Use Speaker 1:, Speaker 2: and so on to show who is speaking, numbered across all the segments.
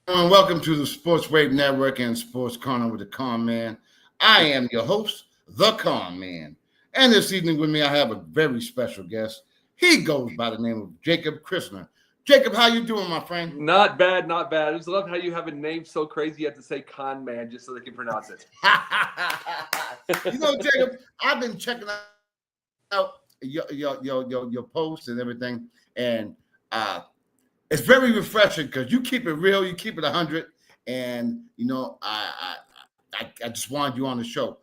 Speaker 1: And welcome to the Sports Wave Network and Sports Corner with the Conn Man. I am your host, the Conn Man. And this evening with me, I have a very special guest. He goes by the name of Jacob Costner. Jacob, how you doing, my friend?
Speaker 2: Not bad, not bad. I just love how you have a name so crazy you have to say Conn Man just so they can pronounce it.
Speaker 1: Jacob, I've been checking out your posts and everything, and it's very refreshing because you keep it real, you keep it 100, and I just wanted you on the show,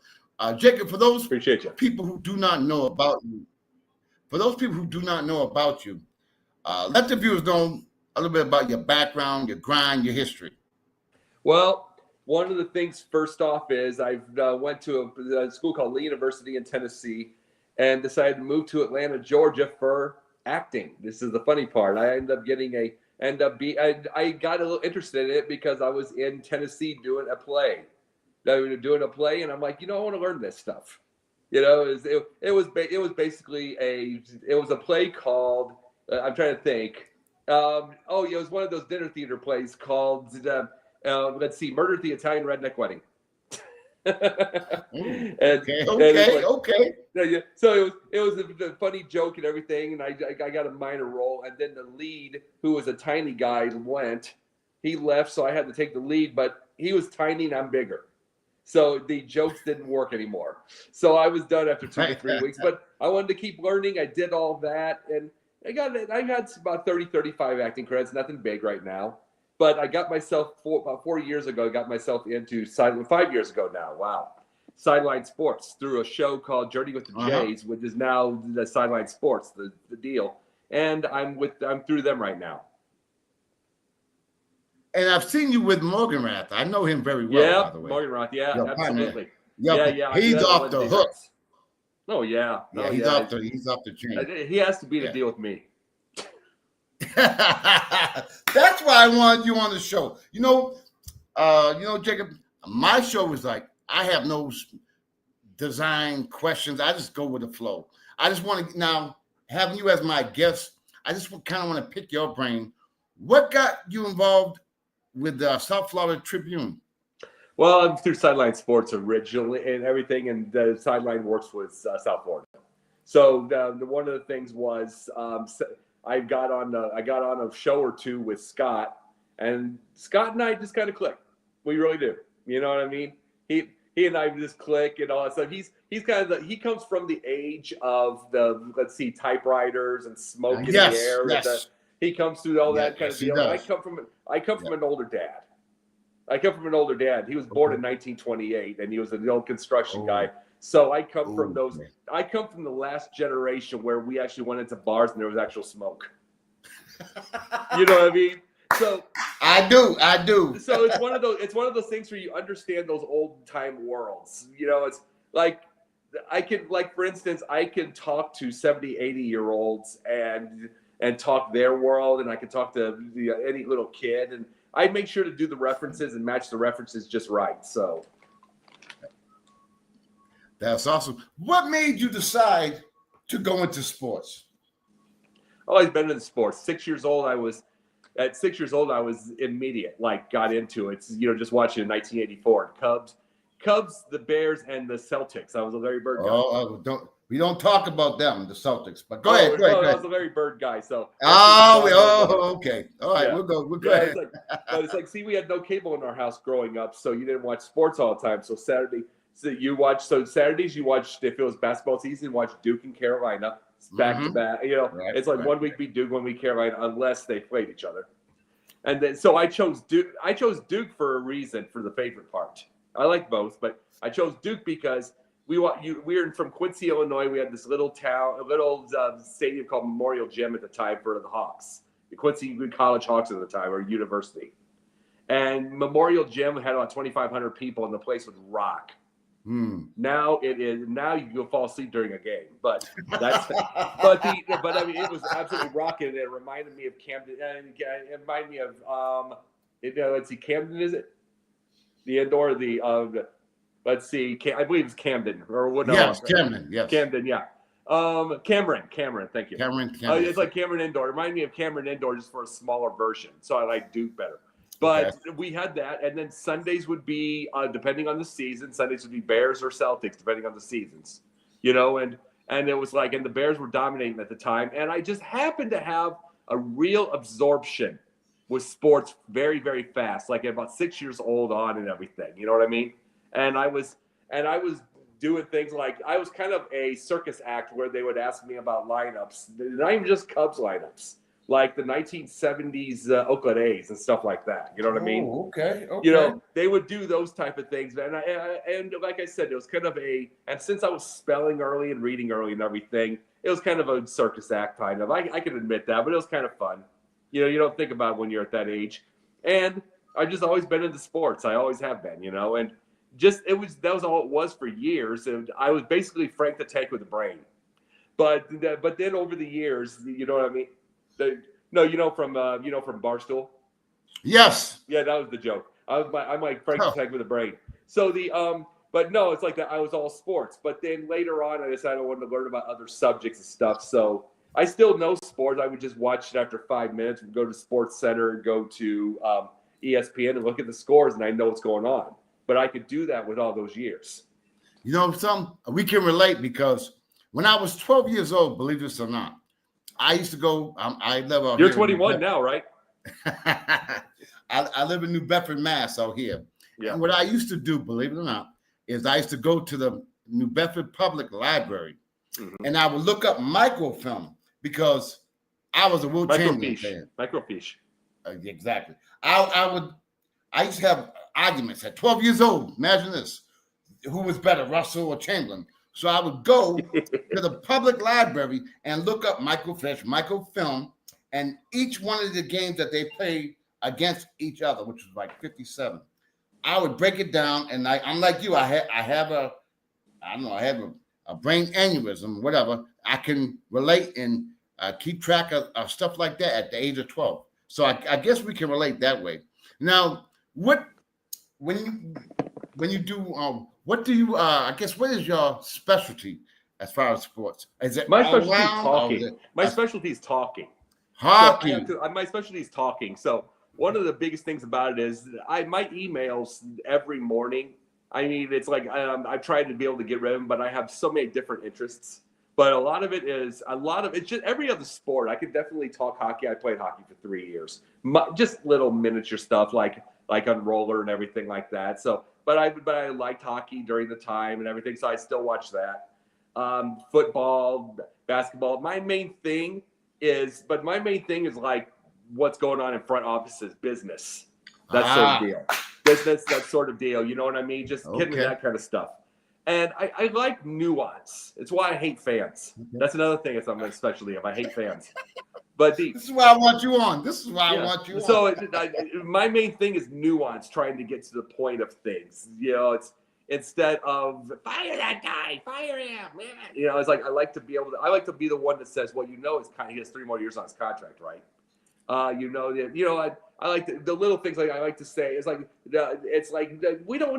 Speaker 1: Jacob. For those
Speaker 2: Appreciate you.
Speaker 1: people who do not know about you, let the viewers know a little bit about your background, your grind, your history.
Speaker 2: Well, one of the things first off is I went to a school called Lee University in Tennessee and decided to move to Atlanta, Georgia for acting. This is the funny part. I got a little interested in it because I was in Tennessee doing a play. And I'm like, I want to learn this stuff. It was basically a play called I'm trying to think. It was one of those dinner theater plays called let's see, Murder at the Italian Redneck Wedding.
Speaker 1: Okay.
Speaker 2: Yeah. So it was a funny joke and everything, and I got a minor role, and then the lead, who was a tiny guy, he left, so I had to take the lead, but he was tiny and I'm bigger. So the jokes didn't work anymore. So I was done after 2 to 3 weeks, but I wanted to keep learning. I did all that, and I got about 30, 35 acting credits, nothing big right now. But I got myself, about 4 years ago, into 5 years ago now, wow, Sideline Sports through a show called Journey with the Jays, which is now the Sideline Sports, the deal. And I'm through them right now.
Speaker 1: And I've seen you with Morganrath. I know him very well, by the way.
Speaker 2: Morganrath, yeah, absolutely.
Speaker 1: Yeah. He's off the hook.
Speaker 2: Oh, yeah.
Speaker 1: He's off the chain.
Speaker 2: He has to be to deal with me.
Speaker 1: That's why I wanted you on the show. Jacob, my show is like, I have no design questions. I just go with the flow. I just want to, now, having you as my guest, I just kind of want to pick your brain. What got you involved with the South Florida Tribune?
Speaker 2: Well, I'm through Sideline Sports originally and everything, and the Sideline Works was South Florida. So one of the things was I got on a show or two with Scott, and Scott and I just kind of click. We really do. You know what I mean? He and I just click and all that stuff. He's kind of he comes from the age of the typewriters and smoke in the air.
Speaker 1: Yes.
Speaker 2: He comes through all that kind of deal. I come from an older dad. He was born in 1928, and he was an old construction guy. So I come from those. Man. I come from the last generation where we actually went into bars and there was actual smoke. You know what I mean? So
Speaker 1: I do.
Speaker 2: So it's one of those things where you understand those old time worlds. It's like for instance, I can talk to 70, 80-year-olds and talk their world, and I can talk to any little kid, and I make sure to do the references and match the references just right. So.
Speaker 1: That's awesome. What made you decide to go into sports?
Speaker 2: Always been into sports. 6 years old, I was immediate, got into it. Just watching in 1984. Cubs, the Bears, and the Celtics. I was a Larry Bird guy.
Speaker 1: We don't talk about them, the Celtics. But go ahead.
Speaker 2: I was a Larry Bird guy. So.
Speaker 1: Okay. All right, we'll go. We'll go ahead.
Speaker 2: It's like, see, we had no cable in our house growing up, so you didn't watch sports all the time. So Saturdays you watched, if it was basketball season, you watch Duke and Carolina back to back. It's like 1 week beat Duke, 1 week Carolina, unless they played each other. And then so I chose Duke. I chose Duke for a reason, for the favorite part. I like both, but I chose Duke because we were from Quincy, Illinois. We had this little stadium called Memorial Gym at the time for the Hawks, the Quincy College Hawks at the time, or university. And Memorial Gym had about 2,500 people, and the place would rock. Now you can fall asleep during a game, but I mean, it was absolutely rocking. And it reminded me of Camden. It reminded me of let's see, Camden, is it the indoor? Let's see, I believe it's Camden or what? No,
Speaker 1: yes, Camden. Yes,
Speaker 2: Camden. Yeah. Cameron. Thank you.
Speaker 1: Cameron.
Speaker 2: It's like Cameron Indoor. It reminded me of Cameron Indoor, just for a smaller version. So I like Duke better. But we had that, and then Sundays would be depending on the season. Sundays would be Bears or Celtics, depending on the seasons, and it was like, and the Bears were dominating at the time, and I just happened to have a real absorption with sports very, very fast, like at about 6 years old on and everything. You know what I mean? And I was doing things like, I was kind of a circus act where they would ask me about lineups, not even just Cubs lineups, like the 1970s Oakland A's and stuff like that. You know what I mean?
Speaker 1: Okay.
Speaker 2: They would do those type of things. And like I said, it was kind of and since I was spelling early and reading early and everything, it was kind of a circus act kind of. I can admit that, but it was kind of fun. You don't think about it when you're at that age. And I've just always been into sports. I always have been, and that was all it was for years. And I was basically Frank the Tank with a brain. But then over the years, you know what I mean? From Barstool.
Speaker 1: Yes.
Speaker 2: Yeah, that was the joke. I'm like Frank the Tank with a brain. So but no, it's like that. I was all sports. But then later on, I decided I wanted to learn about other subjects and stuff. So I still know sports. I would just watch it after 5 minutes. We'd go to Sports Center and go to ESPN and look at the scores, and I know what's going on. But I could do that with all those years.
Speaker 1: We can relate, because when I was 12 years old, believe this or not, I used to go. I live out.
Speaker 2: You're 21 now, right?
Speaker 1: I live in New Bedford, Mass. Out here.
Speaker 2: Yeah.
Speaker 1: And what I used to do, believe it or not, is I used to go to the New Bedford Public Library, and I would look up microfilm, because I was a Will Chamberlain fan.
Speaker 2: Microfiche.
Speaker 1: Exactly. I used to have arguments at 12 years old. Imagine this: who was better, Russell or Chamberlain? So I would go to the public library and look up microfiche, microfilm, and each one of the games that they played against each other, which was like 57. I would break it down, and I'm like you. I have a brain aneurysm, whatever. I can relate and keep track of stuff like that at the age of 12. So I guess we can relate that way. Now, when you do what do you I guess what is your specialty as far as sports? Is it
Speaker 2: my specialty is talking? My specialty is talking.
Speaker 1: Hockey.
Speaker 2: So my specialty is talking. So one of the biggest things about it is my emails every morning. I mean, it's like I've tried to be able to get rid of them, but I have so many different interests. But a lot of it's just every other sport. I could definitely talk hockey. I played hockey for 3 years. Just little miniature stuff like on roller and everything like that. So, but I liked hockey during the time and everything. So I still watch that. Football, basketball. My main thing is like what's going on in front offices, business, that sort of deal. Business, that sort of deal. You know what I mean? Just getting that kind of stuff. And I like nuance. It's why I hate fans. That's another thing. It's my specialty of. I hate fans. But this
Speaker 1: is why I want you on. I want you on.
Speaker 2: So my main thing is nuance, trying to get to the point of things. It's instead of fire that guy, fire him. It's like I like to be the one that says, well, he has 3 more years on his contract, right? I like the little things like I like to say. It's like we don't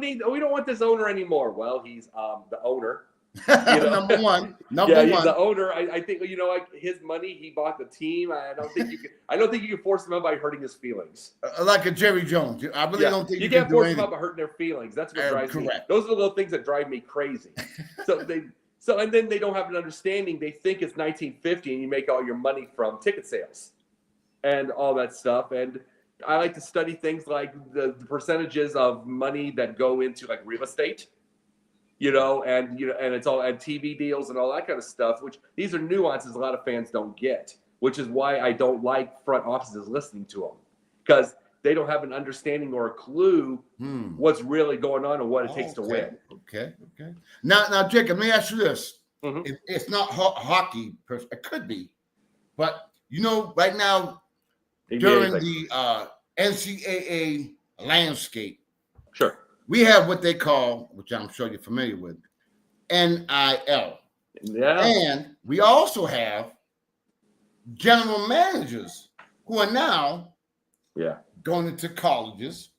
Speaker 2: want this owner anymore. Well, he's the owner.
Speaker 1: Number one.
Speaker 2: He's the owner. I think like his money, he bought the team. I don't think you can force him out by hurting his feelings.
Speaker 1: Like a Jerry Jones. I really don't think
Speaker 2: you can't force him out by hurting their feelings. That's what drives me. Those are the little things that drive me crazy. And then they don't have an understanding. They think it's 1950 and you make all your money from ticket sales and all that stuff. And I like to study things like the percentages of money that go into like real estate. And it's all and TV deals and all that kind of stuff, which these are nuances a lot of fans don't get, which is why I don't like front offices listening to them, because they don't have an understanding or a clue what's really going on and what it takes to win.
Speaker 1: Okay. Now, Jacob, let me ask you this. It's not hockey, it could be, but right now, during the NCAA landscape,
Speaker 2: sure,
Speaker 1: we have what they call, which I'm sure you're familiar with, NIL.
Speaker 2: Yeah.
Speaker 1: And we also have general managers who are now going into colleges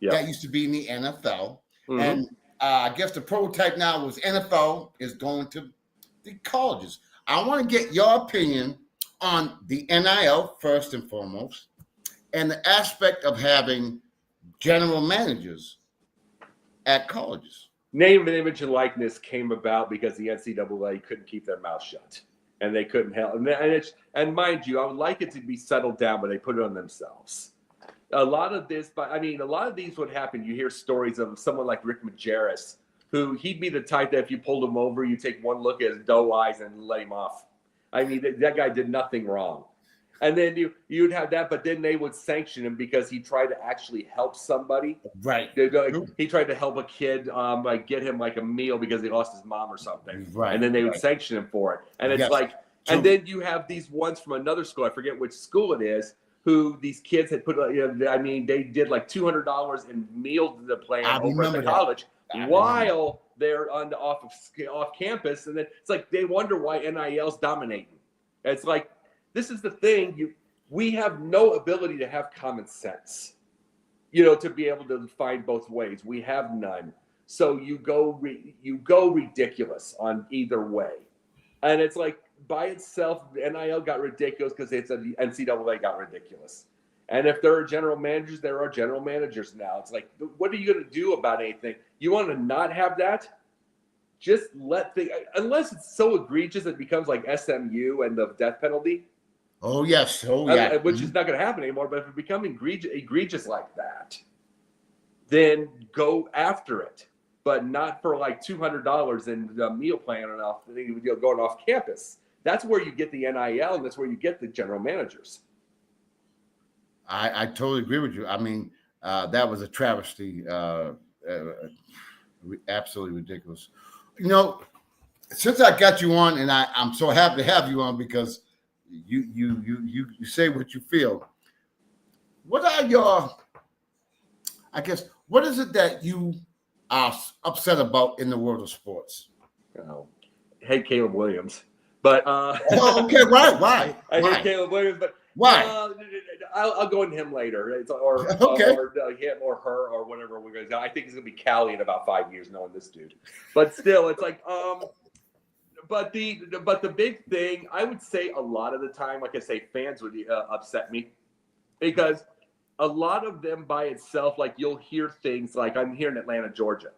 Speaker 1: that used to be in the NFL. And I guess the prototype now was NFL is going to the colleges. I want to get your opinion on the NIL first and foremost, and the aspect of having general managers at colleges.
Speaker 2: Name and image and likeness came about because the NCAA couldn't keep their mouth shut, and they couldn't help. And mind you, I would like it to be settled down, but they put it on themselves. A lot of this, but I mean, a lot of these would happen. You hear stories of someone like Rick Majerus, who he'd be the type that if you pulled him over, you take one look at his doe eyes and let him off. I mean, that guy did nothing wrong. And then you'd have that, but then they would sanction him because he tried to actually help somebody.
Speaker 1: Right.
Speaker 2: He tried to help a kid, like get him like a meal because he lost his mom or something.
Speaker 1: Right.
Speaker 2: And then they would sanction him for it. And it's and then you have these ones from another school, I forget which school it is, who these kids had put, I mean, they did like $200 in meal to the plan over at the college while they're off campus. And then it's like they wonder why NIL's dominating. It's like, this is the thing. We have no ability to have common sense, to be able to find both ways. We have none. So you go ridiculous on either way. And it's like by itself, NIL got ridiculous because the NCAA got ridiculous. And if there are general managers, there are general managers now. It's like, what are you going to do about anything? You want to not have that? Just unless it's so egregious it becomes like SMU and the death penalty.
Speaker 1: Oh, yes. Oh, yeah.
Speaker 2: Which is not going to happen anymore. But if it becomes egregious like that, then go after it. But not for like $200 in the meal plan and going off campus. That's where you get the NIL, and that's where you get the general managers.
Speaker 1: I totally agree with you. I mean, that was a travesty. Absolutely ridiculous. Since I got you on, and I'm so happy to have you on because you say what you feel. What are what is it that you are upset about in the world of sports?
Speaker 2: Hate Caleb Williams, but
Speaker 1: okay, why?
Speaker 2: I hate Caleb Williams, but
Speaker 1: why?
Speaker 2: I'll go into him later, or him or her or whatever we're gonna do. I think he's gonna be Cali in about 5 years, knowing this dude. But still, it's like But the big thing, I would say a lot of the time, like I say, fans would upset me because a lot of them by itself, like you'll hear things like I'm here in Atlanta, Georgia.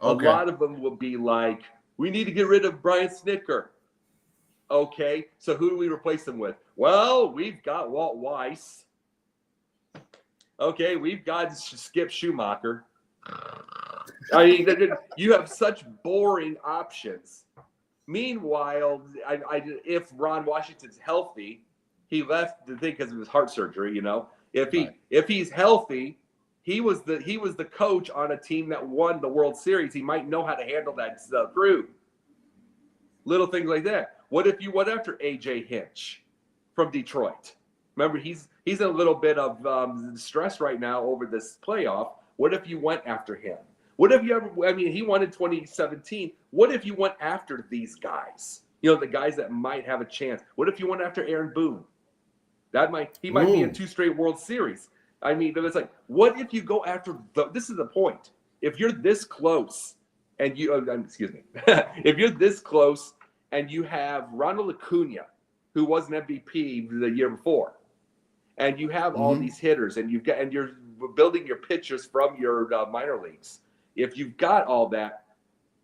Speaker 2: Okay. A lot of them will be like, we need to get rid of Brian Snicker. Okay, so who do we replace him with? Well, we've got Walt Weiss. Okay, we've got Skip Schumacher. I mean, you have such boring options. Meanwhile, if Ron Washington's healthy, he left the thing because of his heart surgery. If he's healthy, he was the coach on a team that won the World Series. He might know how to handle that crew. Little things like that. What if you went after AJ Hinch from Detroit? Remember, he's in a little bit of stress right now over this playoff. What if you went after him? What if he won in 2017. What if you went after these guys? The guys that might have a chance. What if you went after Aaron Boone? He might be in 2 straight World Series. I mean, it's like, what if you go after this is the point. If you're this close and if you're this close and you have Ronald Acuna, who was an MVP the year before, and you have all these hitters and you're building your pitchers from your minor leagues. If you've got all that,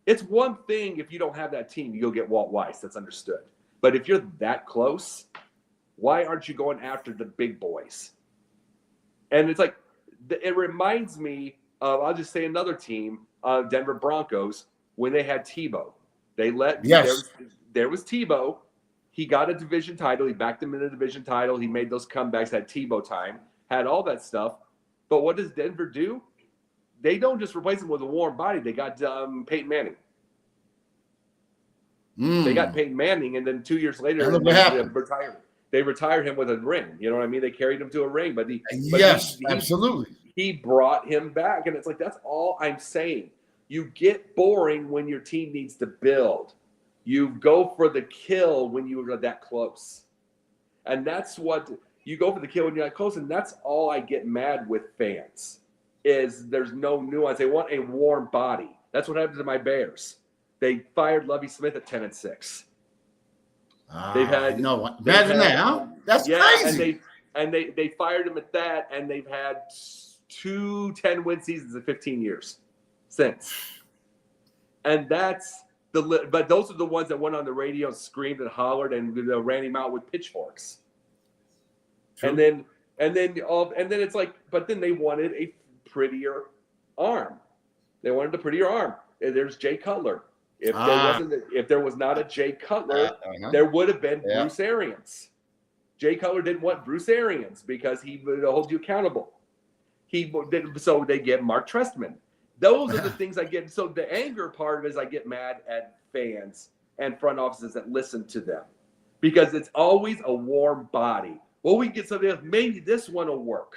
Speaker 2: it's one thing if you don't have that team, you go get Walt Weiss. That's understood. But if you're that close, why aren't you going after the big boys? And it's like, it reminds me of, I'll just say another team, Denver Broncos, when they had Tebow. There was Tebow. He got a division title. He backed them in a division title. He made those comebacks, had Tebow time, had all that stuff. But what does Denver do? They don't just replace him with a warm body. They got Peyton Manning. They got Peyton Manning, and then 2 years later, they retired him with a ring. You know what I mean? They carried him to a ring.
Speaker 1: Absolutely.
Speaker 2: He brought him back, and it's like, that's all I'm saying. You get boring when your team needs to build. You go for the kill when you are that close. And that's what you go for the kill when you're that close. And that's all I get mad with fans is there's no nuance. They want a warm body. That's what happened to my Bears. They fired Lovie Smith at 10-6. Imagine that. That's crazy.
Speaker 1: And
Speaker 2: they fired him at that, and they've had 2 10-win seasons in 15 years since. And that's but those are the ones that went on the radio and screamed and hollered and ran him out with pitchforks. True. And then it's like, but then they wanted a prettier arm. They wanted a prettier arm. And there's Jay Cutler. If there was not a Jay Cutler, there would have been Bruce Arians. Jay Cutler didn't want Bruce Arians because he would hold you accountable. So they get Mark Trestman. Those are the things I get. So the anger part of it is I get mad at fans and front offices that listen to them because it's always a warm body. Well, we can get something else. Maybe this one will work.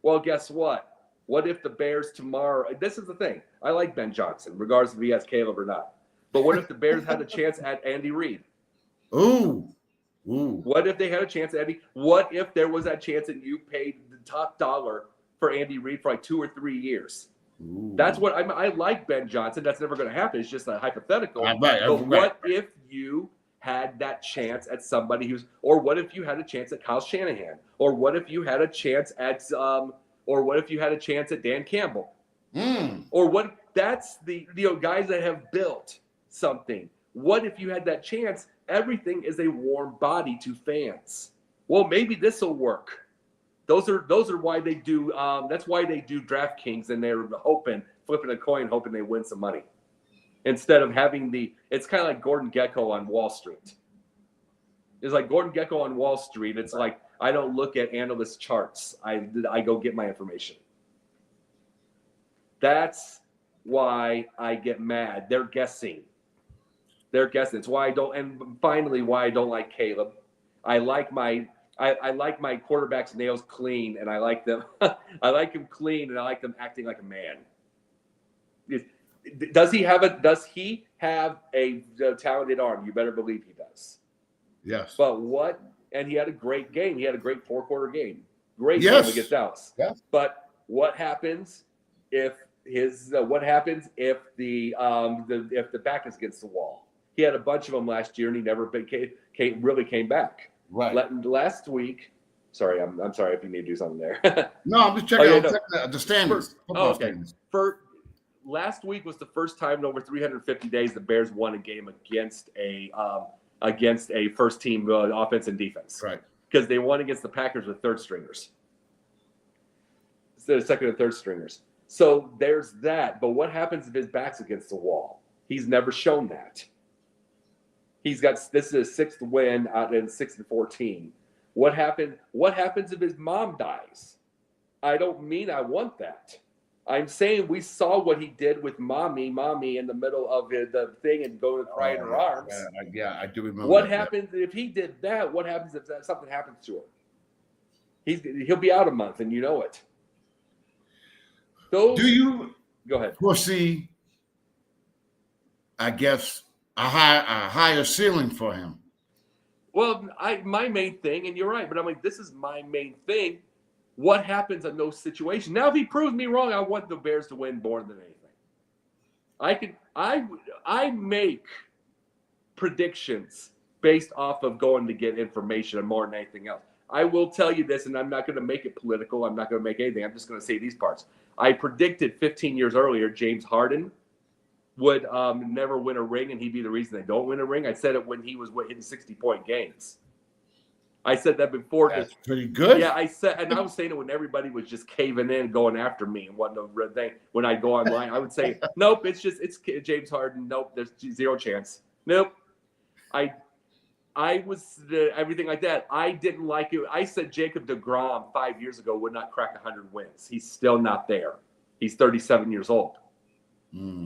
Speaker 2: Well, guess what? What if the Bears tomorrow? This is the thing. I like Ben Johnson, regardless if he has Caleb or not. But what if the Bears had a chance at Andy Reid?
Speaker 1: Ooh.
Speaker 2: What if they had a chance at Andy? What if there was that chance and you paid the top dollar for Andy Reid for like 2 or 3 years? Ooh. That's what I like Ben Johnson. That's never going to happen. It's just a hypothetical. What if you had that chance at somebody or what if you had a chance at Kyle Shanahan? Or what if you had a chance at Dan Campbell? Or what? That's the guys that have built something. What if you had that chance? Everything is a warm body to fans. Well, maybe this will work. Those are why they do. That's why they do DraftKings, and they're flipping a coin, hoping they win some money, instead of having It's kind of like Gordon Gekko on Wall Street. It's like Gordon Gekko on Wall Street. It's like I don't look at analyst charts. I go get my information. That's why I get mad. They're guessing. It's why I don't. And finally, why I don't like Caleb. I like my quarterback's nails clean, and I like them. I like him clean, and I like them acting like a man. Does he have a talented arm? You better believe he does.
Speaker 1: Yes.
Speaker 2: But what? And he had a great game. He had a great 4-quarter game. Great game against Dallas. Yes. But what happens if the back is against the wall? He had a bunch of them last year, and he never really came back.
Speaker 1: Right.
Speaker 2: Last week, sorry, I'm sorry if you need to do something there.
Speaker 1: No, I'm just checking the standings.
Speaker 2: Standings. Last week was the first time in over 350 days the Bears won a game against a first team offense and defense.
Speaker 1: Right.
Speaker 2: Because they won against the Packers with third stringers instead of second and third stringers. So there's that. But what happens if his back's against the wall? He's never shown that. This is his 6th win out in 6-14. What happens if his mom dies? I don't mean I want that. I'm saying we saw what he did with mommy in the middle of the thing and go to cry in her arms.
Speaker 1: Yeah, I do remember.
Speaker 2: What happens if he did that? What happens if something happens to him? He'll be out a month, and you know it.
Speaker 1: Do you
Speaker 2: go ahead?
Speaker 1: Foresee, I guess, a higher ceiling for him?
Speaker 2: Well, my main thing, and you're right, but I'm like, this is my main thing. What happens in those situations? Now, if he proves me wrong, I want the Bears to win more than anything. I make predictions based off of going to get information more than anything else. I will tell you this, and I'm not going to make it political. I'm not going to make anything. I'm just going to say these parts. I predicted 15 years earlier James Harden would never win a ring, and he'd be the reason they don't win a ring. I said it when he was hitting 60-point games. I said that before.
Speaker 1: That's pretty good.
Speaker 2: Yeah, I was saying it when everybody was just caving in, going after me, and what no thing. When I go online, I would say, "Nope, it's James Harden. Nope, there's zero chance. Nope." I was everything like that. I didn't like it. I said Jacob deGrom 5 years ago would not crack 100 wins. He's still not there. He's 37 years old.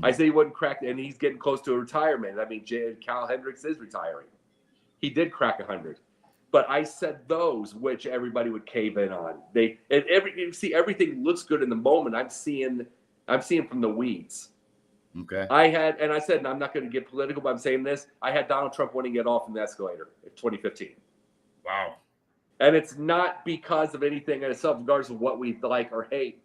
Speaker 2: I said he wouldn't crack, and he's getting close to a retirement. I mean, Kyle Hendricks is retiring. He did crack 100. But I said those, which everybody would cave in on. Everything looks good in the moment. I'm seeing from the weeds.
Speaker 1: Okay.
Speaker 2: I said, and I'm not going to get political, but I'm saying this. I had Donald Trump winning it all from the escalator in 2015.
Speaker 1: Wow.
Speaker 2: And it's not because of anything in itself, regardless of what we like or hate.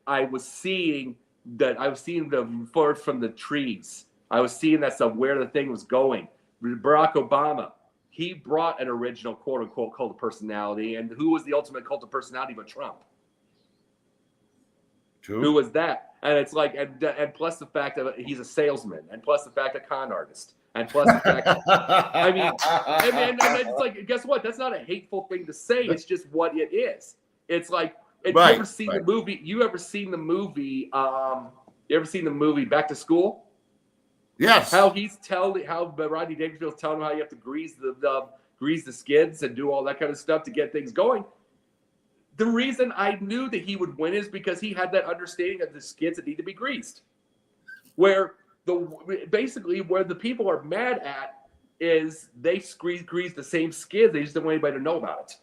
Speaker 2: I was seeing the forest from the trees. I was seeing that stuff, where the thing was going. Barack Obama, he brought an original quote unquote cult of personality. And who was the ultimate cult of personality but Trump?
Speaker 1: True.
Speaker 2: Who was that? And it's like, and plus the fact that he's a salesman, and plus the fact that con artist, and plus the fact that, I mean, and it's like, guess what? That's not a hateful thing to say. It's just what it is. It's like, you ever seen the movie? You ever seen the movie? You ever seen the movie Back to School?
Speaker 1: Yes.
Speaker 2: How Rodney Dangerfield's telling him how you have to grease the skids and do all that kind of stuff to get things going. The reason I knew that he would win is because he had that understanding of the skids that need to be greased. Where the people are mad at is they grease the same skids. They just don't want anybody to know about it.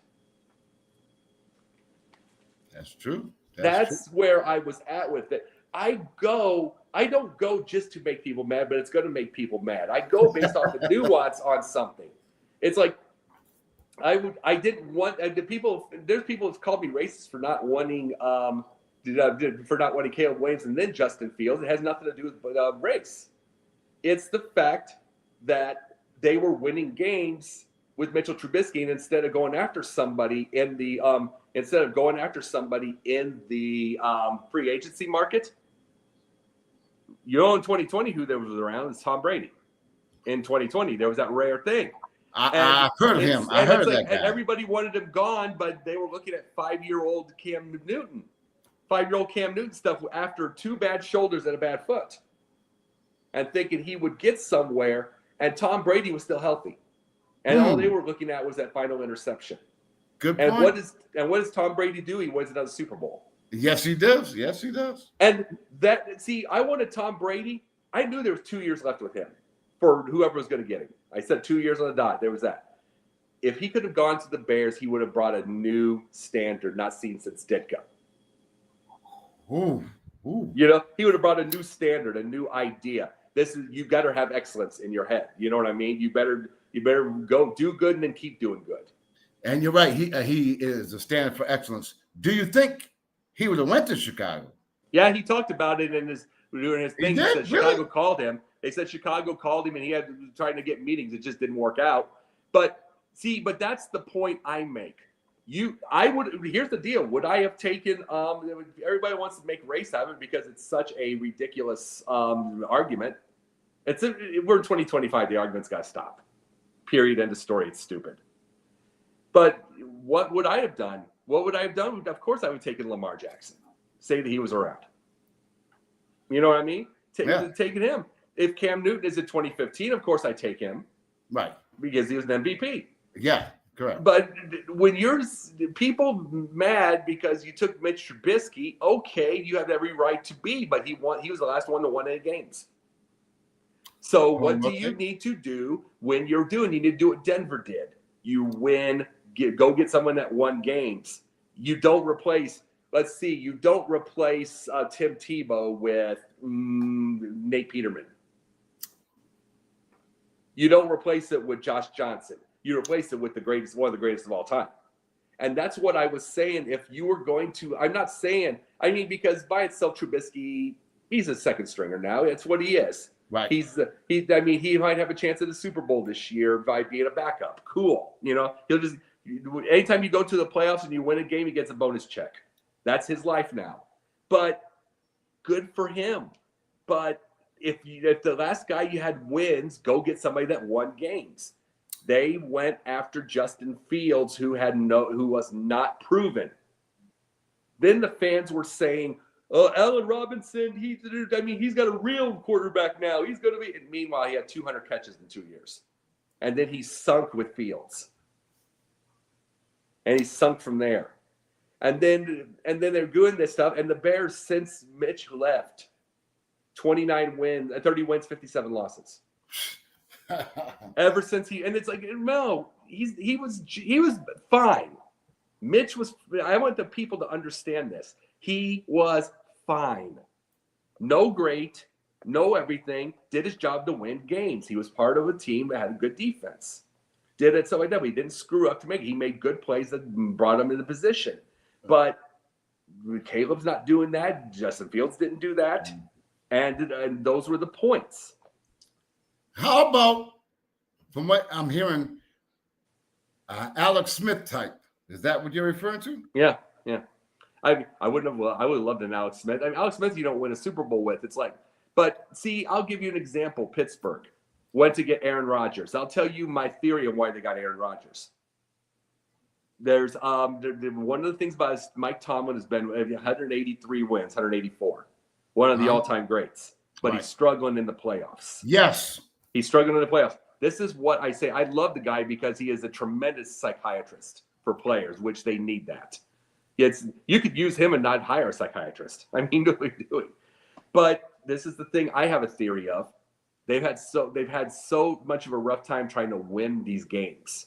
Speaker 1: That's true.
Speaker 2: That's true. Where I was at with it. I don't go just to make people mad, but it's going to make people mad. I go based off the nuance on something. It's like, I didn't want the people. There's people who've called me racist for not wanting Caleb Williams and then Justin Fields. It has nothing to do with race. It's the fact that they were winning games with Mitchell Trubisky, and instead of going after somebody in the free agency market, in 2020 who there was around is Tom Brady. In 2020, there was that rare thing.
Speaker 1: I've heard of him. I heard of that guy.
Speaker 2: And everybody wanted him gone, but they were looking at 5-year-old Cam Newton. 5-year-old Cam Newton stuff after 2 bad shoulders and a bad foot. And thinking he would get somewhere, and Tom Brady was still healthy. And all they were looking at was that final interception.
Speaker 1: Good point.
Speaker 2: And what does Tom Brady do? He wins another Super Bowl.
Speaker 1: Yes, he does.
Speaker 2: And I wanted Tom Brady. I knew there was 2 years left with him for whoever was going to get him. I said 2 years on the dot. There was that. If he could have gone to the Bears, he would have brought a new standard not seen since Ditka.
Speaker 1: Ooh.
Speaker 2: He would have brought a new standard, a new idea. You got to have excellence in your head. You know what I mean? You better go do good and then keep doing good.
Speaker 1: And you're right. He is a standard for excellence. Do you think he would have went to Chicago?
Speaker 2: Yeah, he talked about it during his thing. He said Chicago
Speaker 1: really?
Speaker 2: called him. They said Chicago called him and he had trying to get meetings. It just didn't work out. But that's the point I make. Here's the deal. Would I have taken everybody wants to make race out of it because it's such a ridiculous argument. We're in 2025. The argument's got to stop. Period. End of story. It's stupid. But what would I have done? Of course, I would have taken Lamar Jackson. Say that he was around. You know what I mean? Taking him. If Cam Newton is in 2015, of course I take him.
Speaker 1: Right.
Speaker 2: Because he was an MVP.
Speaker 1: Yeah, correct.
Speaker 2: But when you're people mad because you took Mitch Trubisky, okay, you have every right to be, but he was the last one to win 8 games. So what do you need to do when you're doing? You need to do what Denver did. You win, go get someone that won games. You don't replace Tim Tebow with Nate Peterman. You don't replace it with Josh Johnson. You replace it with one of the greatest of all time. And that's what I was saying. If you were going to, because by itself, Trubisky, he's a second stringer now. That's what he is.
Speaker 1: Right.
Speaker 2: He might have a chance at a Super Bowl this year by being a backup. Cool. He'll just, anytime you go to the playoffs and you win a game, he gets a bonus check. That's his life now. But good for him. But if the last guy you had wins, go get somebody that won games. They went after Justin Fields, who was not proven. Then the fans were saying, "Oh, Allen Robinson, he's got a real quarterback now. He's going to be." And meanwhile, he had 200 catches in 2 years, and then he sunk with Fields, and he sunk from there. And then they're doing this stuff, and the Bears, since Mitch left, 29 wins, 30 wins, 57 losses. Ever since and it's like, no, he was fine. Mitch was. I want the people to understand this. He was fine. No great, no everything. Did his job to win games. He was part of a team that had a good defense. Did it stuff like that. But he didn't screw up to make it. He made good plays that brought him into position. But Caleb's not doing that. Justin Fields didn't do that. And those were the points.
Speaker 1: How about, from what I'm hearing, Alex Smith type? Is that what you're referring to?
Speaker 2: Yeah. I would have loved an Alex Smith. I mean, Alex Smith, you don't win a Super Bowl with. It's like, but see, I'll give you an example. Pittsburgh went to get Aaron Rodgers. I'll tell you my theory of why they got Aaron Rodgers. There's one of the things about Mike Tomlin has been 183 wins, 184, one of the all-time greats, but he's struggling in the playoffs.
Speaker 1: Yes,
Speaker 2: he's struggling in the playoffs. This is what I say. I love the guy because he is a tremendous psychiatrist for players, which they need that. You could use him and not hire a psychiatrist. I mean, really do it. But this is the thing I have a theory of. They've had so much of a rough time trying to win these games.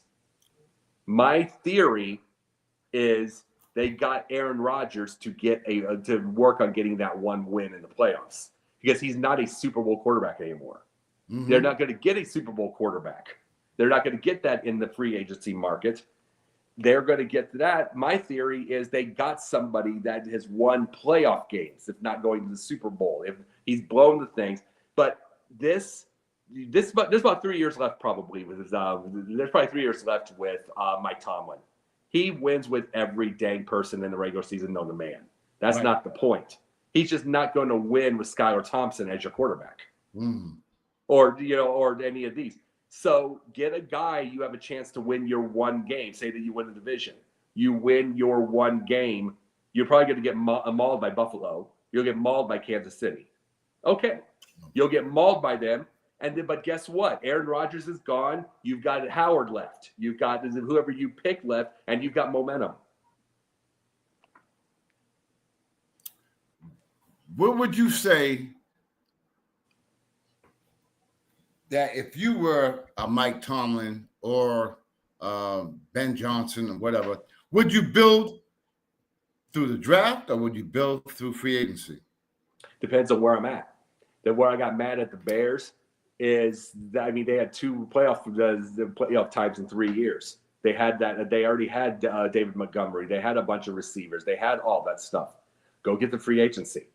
Speaker 2: My theory is they got Aaron Rodgers to to work on getting that one win in the playoffs because he's not a Super Bowl quarterback anymore. Mm-hmm. They're not going to get a Super Bowl quarterback. They're not going to get that in the free agency market. They're going to get that. My theory is they got somebody that has won playoff games, if not going to the Super Bowl. If he's blown the things, but there's about 3 years left probably with there's probably 3 years left with Mike Tomlin. He wins with every dang person in the regular season known to man. That's not the point. He's just not going to win with Skylar Thompson as your quarterback, or any of these. So get a guy you have a chance to win your one game. Say that you win the division. You win your one game. You're probably going to get mauled by Buffalo. You'll get mauled by Kansas City. Okay. You'll get mauled by them. But guess what? Aaron Rodgers is gone. You've got Howard left. You've got whoever you pick left, and you've got momentum.
Speaker 1: What would you say that if you were a Mike Tomlin or Ben Johnson or whatever, would you build through the draft or would you build through free agency?
Speaker 2: Depends on where I'm at. Where I got mad at the Bears is that, they had two playoff times in 3 years. They had that. They already had David Montgomery. They had a bunch of receivers. They had all that stuff. Go get the free agency.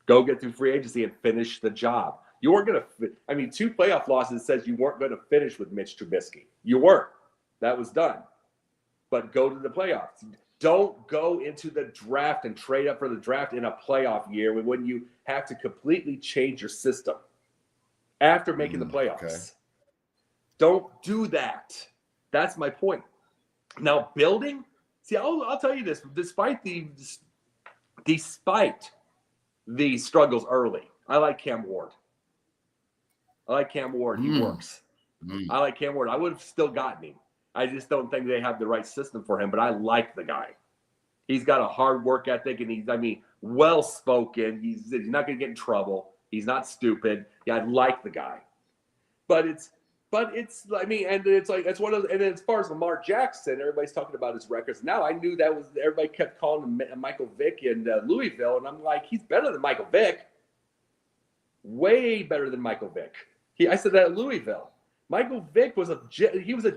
Speaker 2: Go get through free agency and finish the job. You weren't going to, 2 playoff losses says you weren't going to finish with Mitch Trubisky. You weren't. That was done. But go to the playoffs. Don't go into the draft and trade up for the draft in a playoff year when you have to completely change your system after making the playoffs. Okay. Don't do that. That's my point. Now, building, see, I'll tell you this, despite the struggles early, I like Cam Ward. He works. I like Cam Ward. I would have still gotten him. I just don't think they have the right system for him, but I like the guy. He's got a hard work ethic, and he's, well-spoken. He's not going to get in trouble. He's not stupid. Yeah, I like the guy. But it's one of those, and as far as Lamar Jackson, everybody's talking about his records. Now I knew that was, everybody kept calling him Michael Vick in Louisville, and I'm like, he's better than Michael Vick. Way better than Michael Vick. I said that at Louisville. Michael Vick was a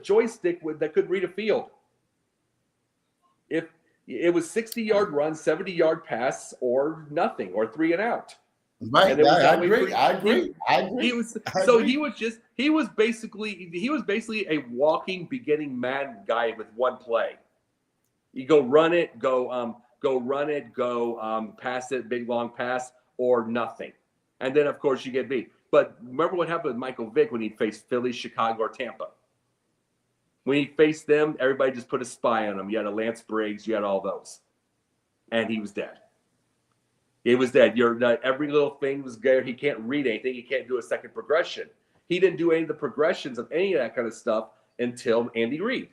Speaker 2: joystick that could read a field. If it was 60-yard run, 70-yard pass, or nothing, or 3 and out.
Speaker 1: Right. I agree.
Speaker 2: He was basically a walking beginning man guy with one play. You go run it, go pass it, big long pass, or nothing. And then of course you get beat. But remember what happened with Michael Vick when he faced Philly, Chicago, or Tampa. When he faced them, everybody just put a spy on him. You had a Lance Briggs, you had all those. And he was dead. He was dead. Every little thing was there. He can't read anything. He can't do a second progression. He didn't do any of the progressions of any of that kind of stuff until Andy Reid.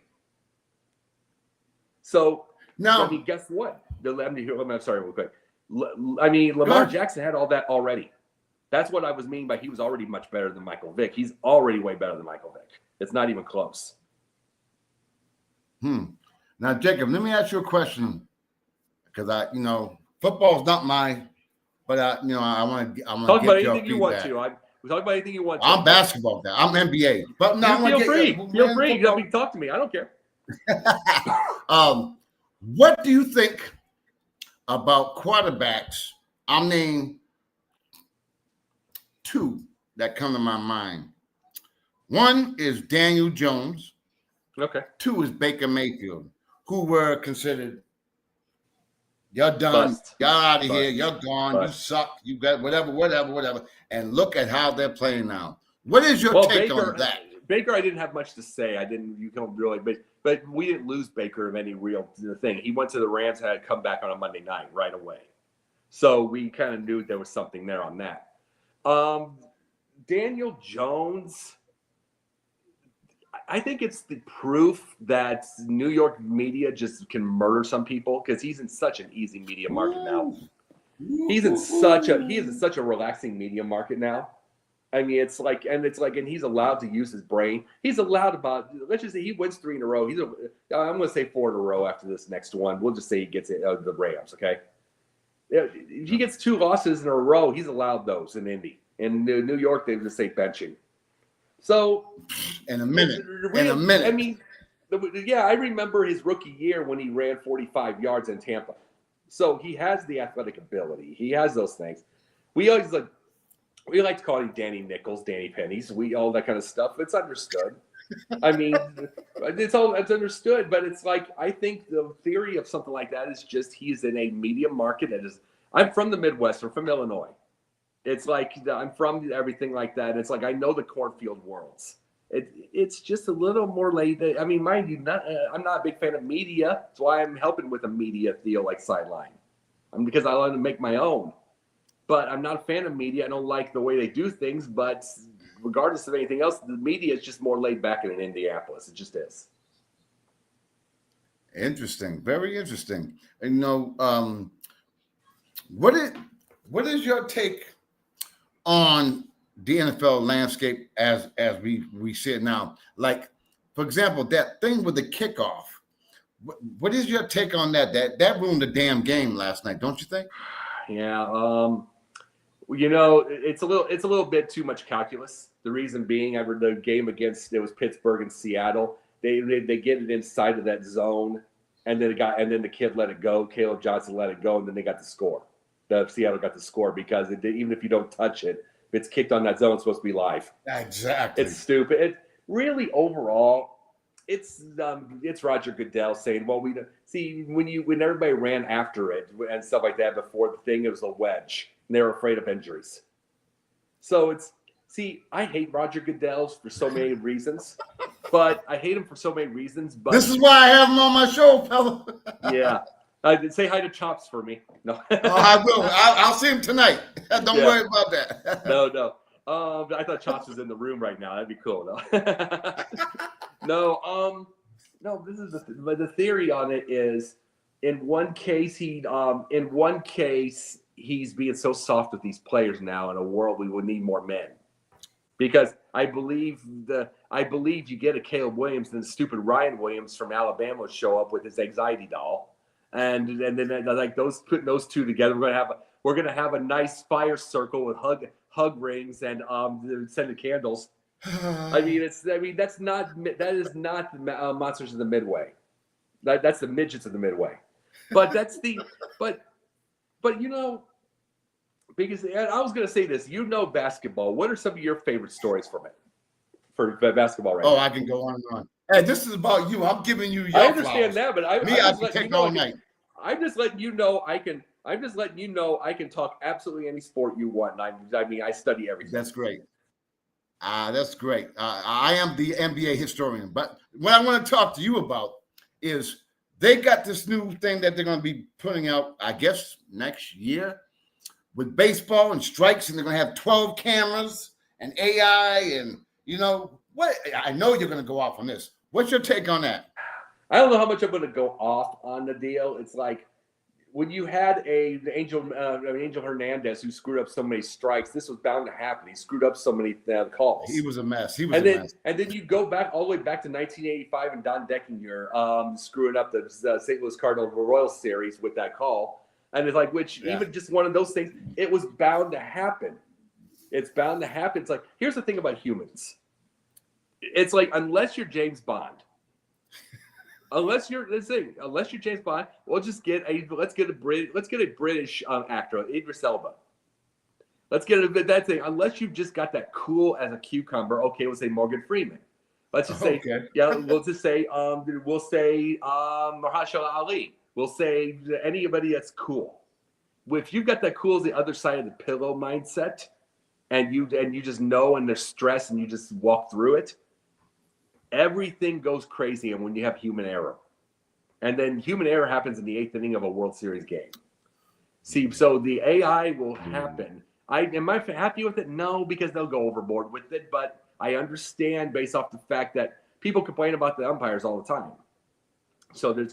Speaker 2: So,
Speaker 1: now,
Speaker 2: guess what? I'm sorry, real quick. Lamar Jackson had all that already. That's what I was meaning by he was already much better than Michael Vick. He's already way better than Michael Vick. It's not even close.
Speaker 1: Now, Jacob, let me ask you a question, because football's not but I want to
Speaker 2: talk about anything you want to. We talk about anything you want to.
Speaker 1: I'm basketball guy. I'm NBA, but no,
Speaker 2: feel free. Feel free. Talk to me. I don't care.
Speaker 1: What do you think about quarterbacks? I'll name 2 that come to my mind. One is Daniel Jones.
Speaker 2: Okay.
Speaker 1: 2 is Baker Mayfield, who were considered You're done.
Speaker 2: Bust.
Speaker 1: You're out of
Speaker 2: Bust.
Speaker 1: here. You're gone.
Speaker 2: Bust.
Speaker 1: You suck. You got whatever. And look at how they're playing now. What is your take on that?
Speaker 2: Baker, I didn't have much to say. You don't really, but we didn't lose Baker of any real thing. He went to the Rams and had to come back on a Monday night right away. So we kind of knew there was something there on that. Daniel Jones, I think it's the proof that New York media just can murder some people because he's in such an easy media market now. He is in such a relaxing media market now. I mean, and he's allowed to use his brain. He's allowed let's just say he wins 3 in a row. I'm going to say 4 in a row after this next one. We'll just say he gets it, the Rams, okay? If he gets 2 losses in a row, he's allowed those in Indy. In New York, they would just say benching. So
Speaker 1: in a minute.
Speaker 2: I mean, I remember his rookie year when he ran 45 yards in Tampa. So he has the athletic ability. He has those things. We like to call him Danny Nichols, Danny Pennies, all that kind of stuff. It's understood. I mean, it's understood, but it's like I think the theory of something like that is just he's in a media market that is. I'm from the Midwest. I'm from Illinois. It's like I'm from everything like that. It's like I know the cornfield worlds. It's just a little more late. I mean, mind you, I'm not a big fan of media. That's why I'm helping with a media deal like Sideline. Because I want to make my own. But I'm not a fan of media. I don't like the way they do things. But regardless of anything else, the media is just more laid back in Indianapolis. It just is.
Speaker 1: Interesting. Very interesting. And, what is your take on the NFL landscape as we see it now? Like, for example, that thing with the kickoff. What is your take on that? That ruined the damn game last night, don't you think?
Speaker 2: Yeah. It's a little bit too much calculus. The reason being, the game it was Pittsburgh and Seattle. They get it inside of that zone, and then the kid let it go. Caleb Johnson let it go, and then they got the score. The Seattle got the score because even if you don't touch it, if it's kicked on that zone, it's supposed to be live.
Speaker 1: Exactly.
Speaker 2: It's stupid. It really overall, it's Roger Goodell saying, "Well, we see when everybody ran after it and stuff like that before the thing, it was a wedge, and they were afraid of injuries." So I hate Roger Goodell for so many reasons, but I hate him for so many reasons. But
Speaker 1: this is why I have him on my show, fella.
Speaker 2: Yeah. Say hi to Chops for me. No.
Speaker 1: I will. I'll see him tonight. Don't worry about that.
Speaker 2: No. I thought Chops was in the room right now. That'd be cool. No. No. This is the theory on it is in one case he's being so soft with these players now. In a world we would need more men, because I believe you get a Caleb Williams and the stupid Ryan Williams from Alabama will show up with his anxiety doll. And then like putting those two together, we're gonna have a nice fire circle with hug rings and scented candles. I mean, that is not the Monsters of the Midway. That's the midgets of the Midway. But because I was gonna say this, basketball. What are some of your favorite stories from it for basketball right now?
Speaker 1: I can go on and on. Hey, this is about you. I'm giving you your
Speaker 2: I understand
Speaker 1: flowers.
Speaker 2: that, but I
Speaker 1: can take all night.
Speaker 2: I'm just letting you know I can talk absolutely any sport you want. I study everything.
Speaker 1: That's great. That's great. I am the NBA historian, but what I want to talk to you about is they got this new thing that they're going to be putting out, I guess, next year with baseball and strikes, and they're going to have 12 cameras and AI and, what? I know you're going to go off on this. What's your take on that?
Speaker 2: I don't know how much I'm going to go off on the deal. It's like when you had Angel Hernandez who screwed up so many strikes, this was bound to happen. He screwed up so many calls.
Speaker 1: He was a mess.
Speaker 2: And then you go back all the way back to 1985 and Don Deckinger screwing up the St. Louis Cardinals Royals series with that call. And it's like, even just one of those things, it was bound to happen. It's bound to happen. It's like, here's the thing about humans. It's like, unless you're James Bond, unless you're James Bond, let's get a British actor, Idris Elba. Let's get that thing. Unless you've just got that cool as a cucumber. Okay, we'll say Morgan Freeman. Let's just say, we'll say Mahershala Ali. will say to anybody that's cool, if you've got that cool as the other side of the pillow mindset, and you just know, and there's stress, and you just walk through it, everything goes crazy. And when you have human error, and then human error happens in the 8th inning of a World Series game. See, so the AI will happen. Am I happy with it? No, because they'll go overboard with it. But I understand based off the fact that people complain about the umpires all the time. So there's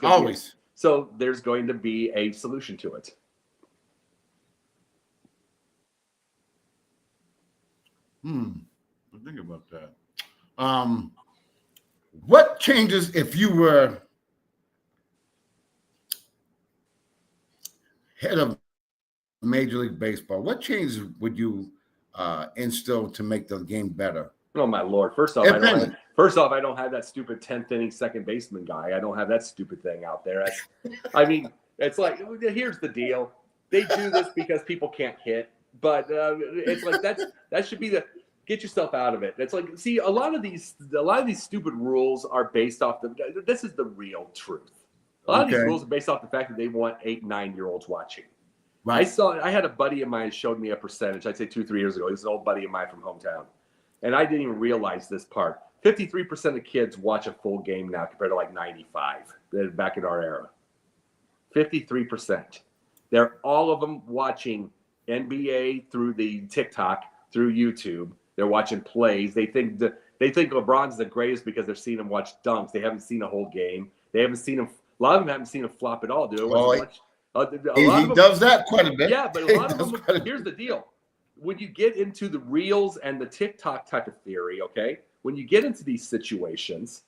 Speaker 2: going to be a solution to it.
Speaker 1: Think about that. What changes if you were head of Major League Baseball? What changes would you instill to make the game better?
Speaker 2: Oh my Lord! First off, I don't have that stupid 10th inning second baseman guy. I don't have that stupid thing out there. I mean, it's like, here's the deal: they do this because people can't hit, but it's like that should be the get yourself out of it. It's like, see, a lot of these stupid rules are based off this is the real truth. A lot of these rules are based off the fact that they want 8, 9-year-olds watching. Right. I had a buddy of mine showed me a percentage, I'd say 2-3 years ago. He's an old buddy of mine from hometown. And I didn't even realize this part. 53% of kids watch a full game now compared to like 95 back in our era. 53%. They're all of them watching NBA through the TikTok, through YouTube. They're watching plays. They think LeBron's the greatest because they're seeing him watch dunks. They haven't seen a whole game. They haven't seen him. A lot of them haven't seen him flop at all, dude.
Speaker 1: He does that quite a bit.
Speaker 2: Yeah, but a lot of them. Here's the deal: when you get into the reels and the TikTok type of theory, okay, when you get into these situations,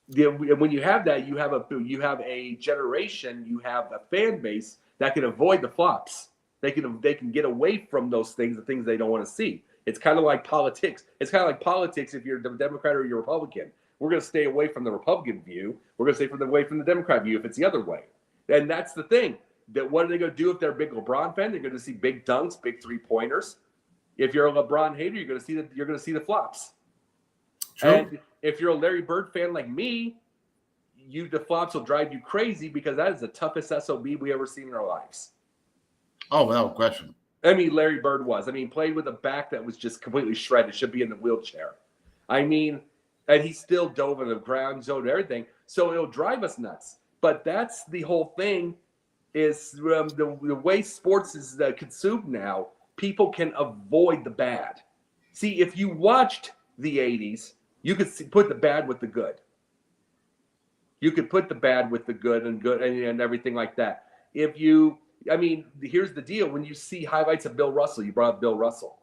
Speaker 2: when you have that, you have a generation, you have a fan base that can avoid the flops. They can get away from those things, the things they don't want to see. It's kind of like politics. It's kind of like politics if you're a Democrat or you're a Republican. We're going to stay away from the Republican view. We're going to stay away from the Democrat view if it's the other way. And that's the thing. That what are they going to do if they're a big LeBron fan? They're going to see big dunks, big 3-pointers. If you're a LeBron hater, you're going to see the flops. True. And if you're a Larry Bird fan like me, the flops will drive you crazy because that is the toughest SOB we ever seen in our lives.
Speaker 1: Oh, without question.
Speaker 2: I mean, Larry Bird played with a back that was just completely shredded, should be in the wheelchair. And he still dove in the ground zone and everything. So it'll drive us nuts. But that's the whole thing is the way sports is consumed now, people can avoid the bad. See, if you watched the 80s, you could put the bad with the good. You could put the bad with the good and everything like that. Here's the deal. When you see highlights of Bill Russell, you brought up Bill Russell.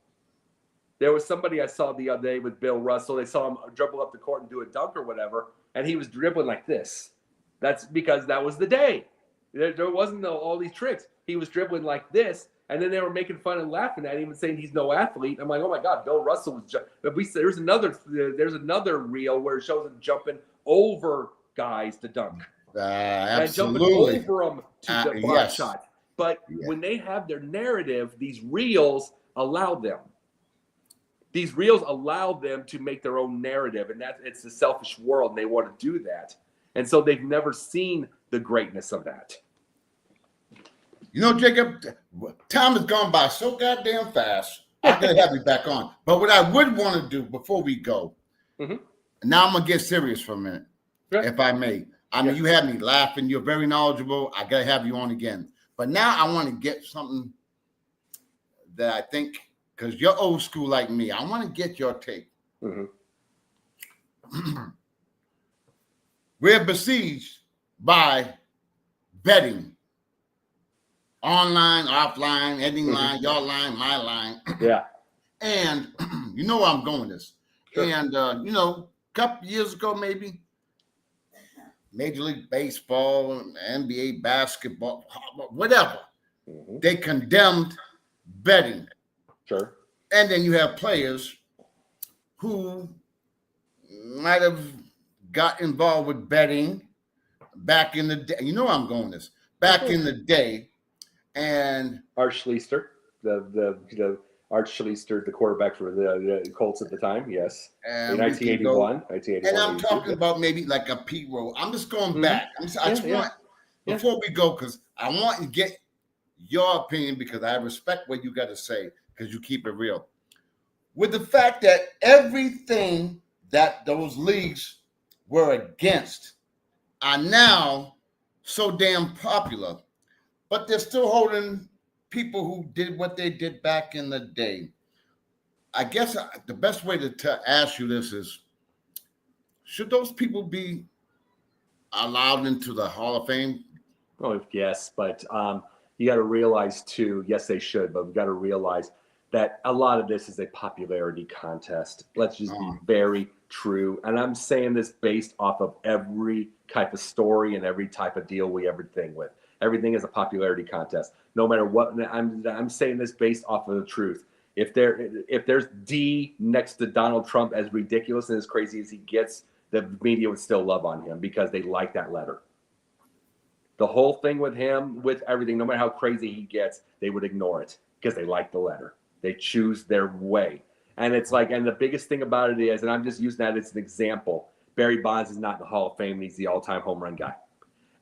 Speaker 2: There was somebody I saw the other day with Bill Russell. They saw him dribble up the court and do a dunk or whatever, and he was dribbling like this. That's because that was the day. There wasn't all these tricks. He was dribbling like this, and then they were making fun and laughing at him and saying he's no athlete. I'm like, oh my God, Bill Russell was. There's another reel where it shows him jumping over guys to dunk.
Speaker 1: Absolutely.
Speaker 2: And jumping over them to the block shot. But when they have their narrative, these reels allow them. These reels allow them to make their own narrative, and it's the selfish world, and they want to do that. And so they've never seen the greatness of that.
Speaker 1: You know, Jacob, time has gone by so goddamn fast. I'm going to have you back on. But what I would want to do before we go, now I'm going to get serious for a minute, if I may. You had me laughing. You're very knowledgeable. I got to have you on again. But now I want to get something that I think, because you're old school like me, I want to get your take. We're besieged by betting. Online, offline, ending line, your line, my line.
Speaker 2: Yeah.
Speaker 1: And you know where I'm going with this. Sure. And, a couple years ago, maybe, Major League Baseball, NBA basketball, whatever, they condemned betting.
Speaker 2: Sure.
Speaker 1: And then you have players who might have got involved with betting back in the day. You know where I'm going with this. Back in the day. And
Speaker 2: Art Schlichter, the Art Schlichter, the quarterback for the Colts at the time, yes. In 1981.
Speaker 1: And I'm talking about maybe like a Pete Rose. I'm just going back. before we go, because I want to get your opinion, because I respect what you got to say, because you keep it real. With the fact that everything that those leagues were against are now so damn popular, but they're still holding people who did what they did back in the day. I guess the best way to ask you this is, should those people be allowed into the Hall of Fame?
Speaker 2: Oh, yes, but you got to realize too, yes, they should, but we've got to realize that a lot of this is a popularity contest. Let's just be very true. And I'm saying this based off of every type of story and every type of deal we ever think with. Everything is a popularity contest. No matter what, I'm saying this based off of the truth. If there's D next to Donald Trump, as ridiculous and as crazy as he gets, the media would still love on him because they like that letter. The whole thing with him, with everything, no matter how crazy he gets, they would ignore it because they like the letter. They choose their way. And it's like, and the biggest thing about it is, and I'm just using that as an example, Barry Bonds is not in the Hall of Fame, and he's the all-time home run guy.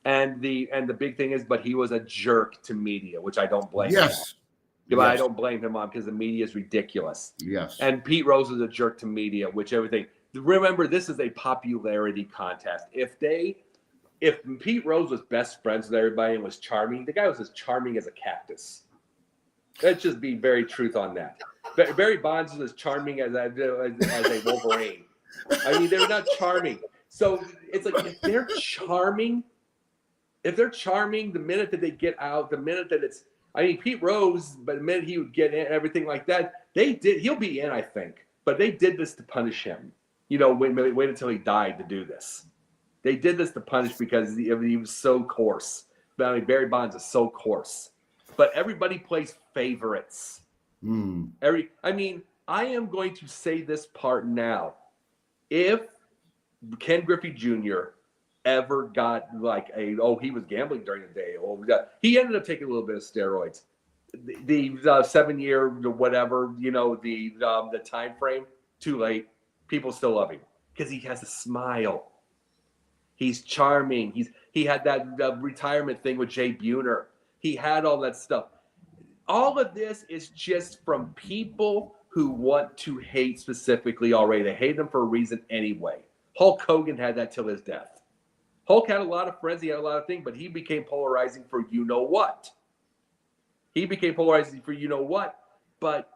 Speaker 2: And the big thing is, but he was a jerk to media, which I don't blame him on. But I don't blame him on, because the media is ridiculous.
Speaker 1: Yes.
Speaker 2: And Pete Rose is a jerk to media, which everything. Remember, this is a popularity contest. If Pete Rose was best friends with everybody and was charming, the guy was as charming as a cactus. Let's just be very truth on that. Barry Bonds was as charming as a Wolverine. I mean, they're not charming. So it's like, if they're charming, the minute that they get out, the minute that it's, I mean, Pete Rose, but the minute he would get in, everything like that, he'll be in, I think. But they did this to punish him. You know, wait until he died to do this. They did this to punish because he was so coarse. But I mean, Barry Bonds is so coarse. But everybody plays favorites. I am going to say this part now. If Ken Griffey Jr. ever got like he was gambling during the day, he ended up taking a little bit of steroids. The 7-year whatever, the time frame, too late. People still love him because he has a smile. He's charming. He had that retirement thing with Jay Buhner. He had all that stuff. All of this is just from people who want to hate specifically already. They hate him for a reason anyway. Hulk Hogan had that till his death. Hulk had a lot of friends. He had a lot of things, but he became polarizing for you-know-what. But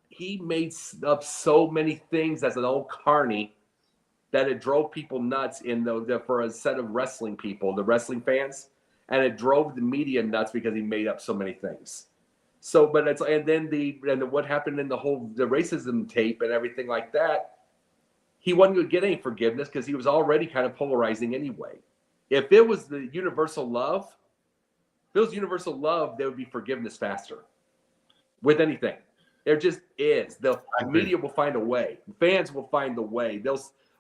Speaker 2: he made up so many things as an old carny that it drove people nuts for a set of wrestling people, the wrestling fans, and it drove the media nuts because he made up so many things. So, but it's, and then what happened in the racism tape and everything like that, he wasn't going to get any forgiveness because he was already kind of polarizing anyway. If it was the universal love, there would be forgiveness faster with anything. There just is. The media will find a way. Fans will find the way.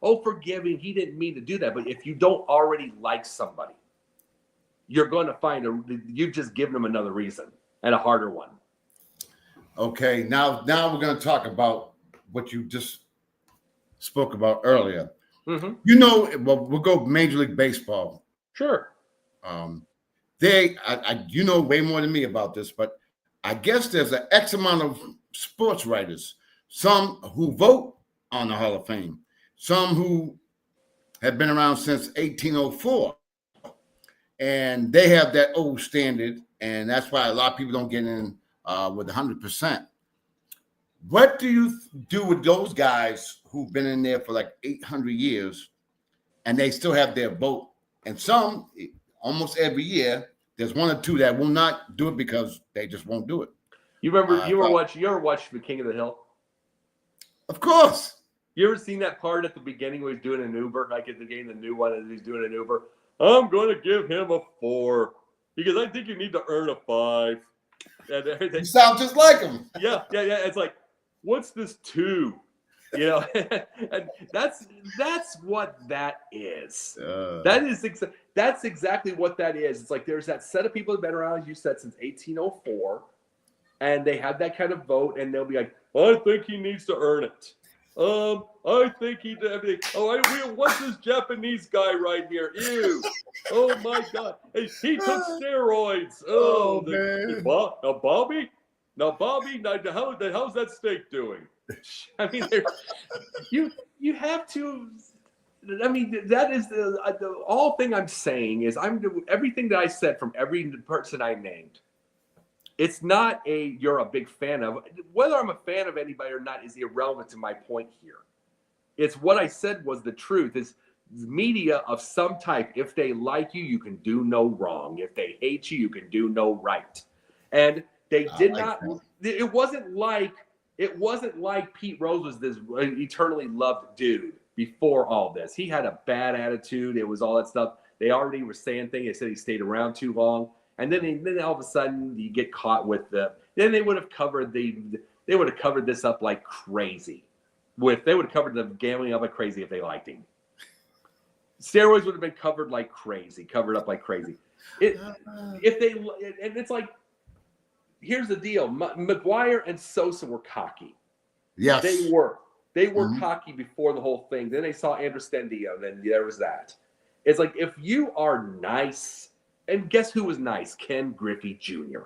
Speaker 2: Forgive him. He didn't mean to do that. But if you don't already like somebody, you're going to you've just given them another reason and a harder one.
Speaker 1: Okay. Now we're going to talk about what you just spoke about earlier. Mm-hmm. We'll go Major League Baseball.
Speaker 2: Sure.
Speaker 1: You know way more than me about this, but I guess there's an X amount of sports writers, some who vote on the Hall of Fame, some who have been around since 1804, and they have that old standard, and that's why a lot of people don't get in with 100%. What do you do with those guys who've been in there for like 800 years, and they still have their vote? And some, almost every year, there's one or two that will not do it because they just won't do it.
Speaker 2: You remember? You ever watched The King of the Hill?
Speaker 1: Of course.
Speaker 2: You ever seen that part at the beginning where he's doing an Uber, like at the game, the new one, and he's doing an Uber? I'm going to give him a 4 because I think you need to earn a 5. And everything.
Speaker 1: You sound just like him.
Speaker 2: Yeah. It's like, what's this 2? And that's what that is. That's exactly what that is. It's like there's that set of people that have been around, as you said, since 1804, and they have that kind of vote, and they'll be like, I think he needs to earn it. I think he did everything. What's this Japanese guy right here? Ew. Oh my God. Hey, he took steroids.
Speaker 1: Man.
Speaker 2: Now Bobby, how the hell's that steak doing? I mean, you have to. I mean, that is the all thing I'm saying is everything that I said from every person I named. It's not you're a big fan of. Whether I'm a fan of anybody or not is irrelevant to my point here. It's what I said was the truth. Is media of some type. If they like you, you can do no wrong. If they hate you, you can do no right. And they did not. It wasn't like Pete Rose was this eternally loved dude before all this. He had a bad attitude. It was all that stuff. They already were saying things. They said he stayed around too long. And then all of a sudden you get caught with then they would have covered this up like crazy. They would have covered the gambling up like crazy if they liked him. Steroids would have been covered up like crazy. And it's like, here's the deal. McGuire and Sosa were cocky.
Speaker 1: Yes.
Speaker 2: They were cocky before the whole thing. Then they saw Andrestendio, then there was that. It's like, if you are nice, and guess who was nice? Ken Griffey Jr.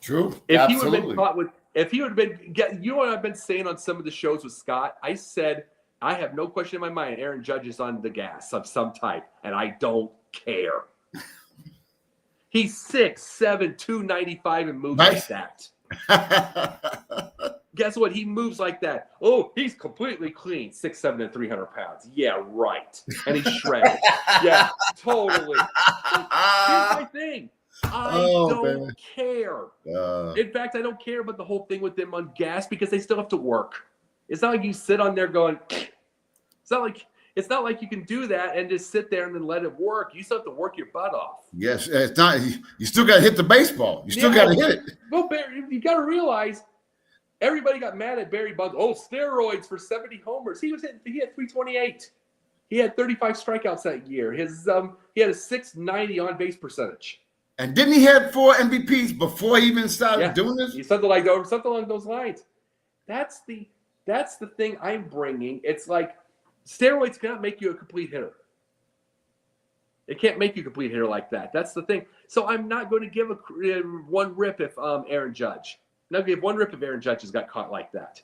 Speaker 1: True.
Speaker 2: If
Speaker 1: Absolutely.
Speaker 2: he would have been caught with, if he would have been, you know what I've been saying on some of the shows with Scott? I said, I have no question in my mind, Aaron Judge is on the gas of some type, and I don't care. He's 6'7", 295 and moves like that. Guess what? He moves like that. Oh, he's completely clean. 6'7" and 300 pounds. Yeah, right. And he's shredded. Yeah, totally. Here's my thing. I don't care. In fact, I don't care about the whole thing with them on gas because they still have to work. It's not like you sit on there going. It's not like you can do that and just sit there and then let it work. You still have to work your butt off.
Speaker 1: Yes, it's not. You still got to hit the baseball. You still got to hit it.
Speaker 2: Well, Barry, you got to realize. Everybody got mad at Barry Bonds. Oh, steroids for 70 homers. He had 328. He had 35 strikeouts that year. He had a 690 on base percentage.
Speaker 1: And didn't he have 4 MVPs before he even started doing this?
Speaker 2: Something along those lines. That's the thing I'm bringing. It's like steroids cannot make you a complete hitter. It can't make you a complete hitter like that. That's the thing. So I'm not going to give one rip if Aaron Judge. Now, give one rip if Aaron Judge has got caught like that.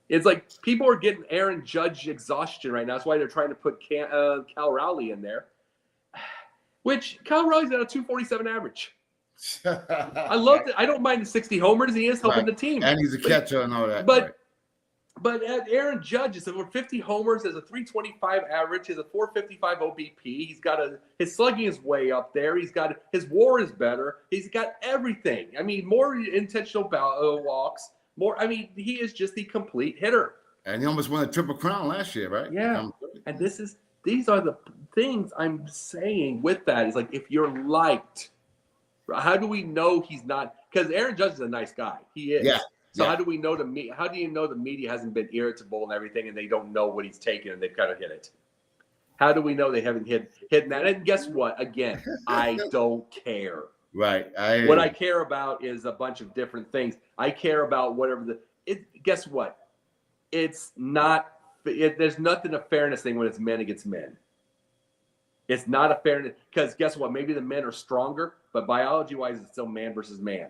Speaker 2: It's like people are getting Aaron Judge exhaustion right now. That's why they're trying to put Cal Raleigh in there, which Cal Raleigh's at a 247 average. I love it. I don't mind the 60 homers. He is helping the team.
Speaker 1: And he's a catcher and all that.
Speaker 2: But Aaron Judge is over 50 homers, has a 325 average, has a 455 OBP. He's got his slugging is way up there. He's got his WAR is better. He's got everything. I mean, more intentional walks. More. I mean, he is just the complete hitter.
Speaker 1: And he almost won a Triple Crown last year, right?
Speaker 2: Yeah. And these are the things I'm saying with that. It's like, if you're liked, how do we know he's not? Because Aaron Judge is a nice guy. He is. Yeah. So how do we know how do you know the media hasn't been irritable and everything and they don't know what he's taking and they've kind of hit it? How do we know they haven't hidden that? And guess what? Again, I don't care.
Speaker 1: Right.
Speaker 2: What I care about is a bunch of different things. I care about whatever guess what? It's not there's nothing a fairness thing when it's men against men. It's not a fairness because guess what? Maybe the men are stronger, but biology-wise, it's still man versus man.